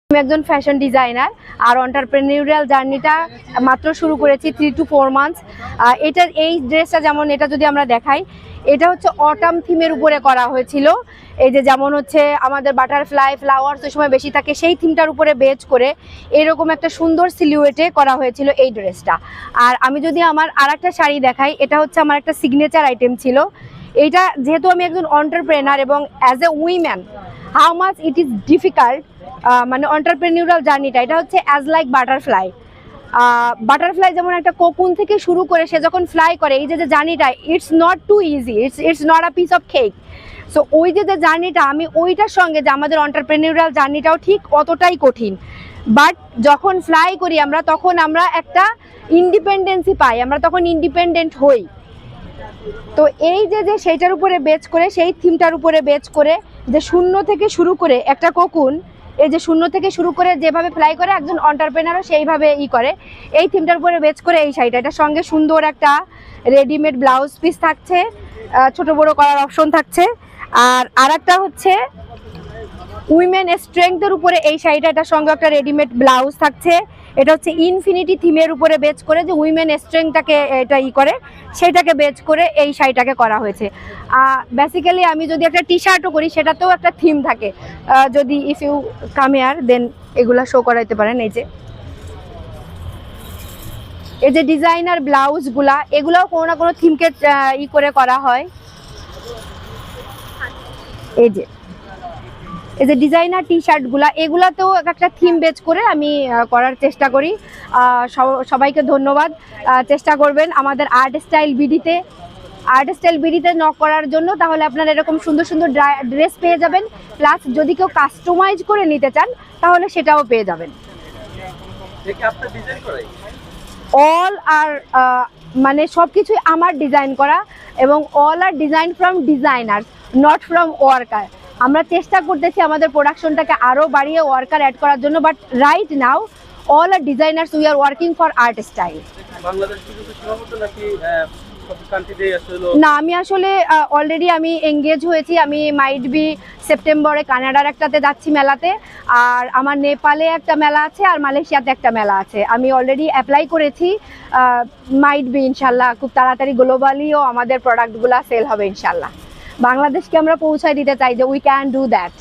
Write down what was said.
আমি একজন fashion designer আর এন্টারপ্রেনিউরিয়াল জার্নিটা মাত্র শুরু করেছি 3 to 4 মান্থস। এটার এই ড্রেসটা যেমন এটা যদি আমরা দেখাই, এটা হচ্ছে অটাম থিমের উপরে করা হয়েছিল। এই যে যেমন হচ্ছে আমাদের বাটারফ্লাই ফ্লাওয়ার্স ওই সময় বেশি থাকে, সেই থিমটার উপরে বেজ করে এরকম একটা সুন্দর সিলিউয়েটে করা হয়েছিল এই ড্রেসটা। আর আমি যদি আমার আরেকটা শাড়ি দেখাই, এটা হচ্ছে আমার একটা সিগনেচার আইটেম ছিল। এইটা যেহেতু আমি একজন এন্টারপ্রেনার এবং as a woman how much it is difficult, মানে এন্টারপ্রেনিউরাল জার্নিটা এটা হচ্ছে অ্যাজ লাইক বাটারফ্লাই। বাটারফ্লাই যেমন একটা কোকুন থেকে শুরু করে সে যখন ফ্লাই করে, এই যে জার্নিটা it's not too easy, it's not a piece of cake. So ওই যে জার্নিটা আমি ওইটার সঙ্গে যে আমাদের এন্টারপ্রেনিউরাল জার্নিটাও ঠিক অতটাই কঠিন, বাট যখন ফ্লাই করি আমরা তখন আমরা একটা ইন্ডিপেন্ডেন্সি পাই, আমরা তখন ইন্ডিপেন্ডেন্ট হই। তো এই যে সেইটার উপরে বেচ করে, সেই থিমটার উপরে বেচ করে যে শূন্য থেকে শুরু করে একটা কোকুন, এই যে শূন্য থেকে শুরু করে যেভাবে ফ্লাই করে একজন এন্টারপ্রেনারও সেইভাবে করে, এই থিমটার উপরে বেচ করে এই শাড়িটা, এটার সঙ্গে সুন্দর একটা রেডিমেড ব্লাউজ পিস থাকছে, ছোট বড় করার অপশন থাকছে। আর আরেকটা হচ্ছে উইমেন স্ট্রেংথের উপরে এই শাড়িটা, এটার সঙ্গে একটা রেডিমেড ব্লাউজ থাকছে। এটা হচ্ছে ইনফিনিটি থিমের উপরে বেচ করে যে উইমেন স্ট্রেংথটাকে এটা করে, সেইটাকে বেচ করে এই শাড়িটাকে করা হয়েছে। বেসিক্যালি আমি যদি একটা টি শার্টও করি সেটাতেও একটা থিম থাকে। যদি ইফ ইউ কাম হিয়ার দেন এগুলা শো করাইতে পারেন। এই যে ডিজাইনার ব্লাউজগুলা, এগুলাও কোনো না কোনো থিমকে করে করা হয়। এই যে ডিজাইনার টি শার্টগুলা, এগুলাতেও একটা থিম বেচ করে আমি করার চেষ্টা করি। সবাইকে ধন্যবাদ। চেষ্টা করবেন আমাদের আর্ট স্টাইল বিডিতে নক করার জন্য, তাহলে আপনারা এরকম সুন্দর সুন্দর ড্রেস পেয়ে যাবেন। প্লাস যদি কেউ কাস্টমাইজ করে নিতে চান তাহলে সেটাও পেয়ে যাবেন। অল আর মানে সব কিছুই আমার ডিজাইন করা, এবং all are design from designer, not from worker. আমরা চেষ্টা করতেছি আমাদের প্রোডাকশনটাকে আরও বাড়িয়ে ওয়ার্কার অ্যাড করার জন্য, but right now all are designers we are working for art style. না, আমি আসলে অলরেডি আমি এঙ্গেজ হয়েছি। আমি মাইট বি সেপ্টেম্বরে কানাডার একটাতে যাচ্ছি মেলাতে, আর আমার নেপালে একটা মেলা আছে, আর মালয়েশিয়াতে একটা মেলা আছে। আমি অলরেডি অ্যাপ্লাই করেছি। মাইট বি ইনশাল্লাহ খুব তাড়াতাড়ি গ্লোবালিও আমাদের প্রোডাক্টগুলো সেল হবে ইনশাল্লাহ। বাংলাদেশকে আমরা পৌঁছায় দিতে চাই যে উই ক্যান ডু দ্যাট।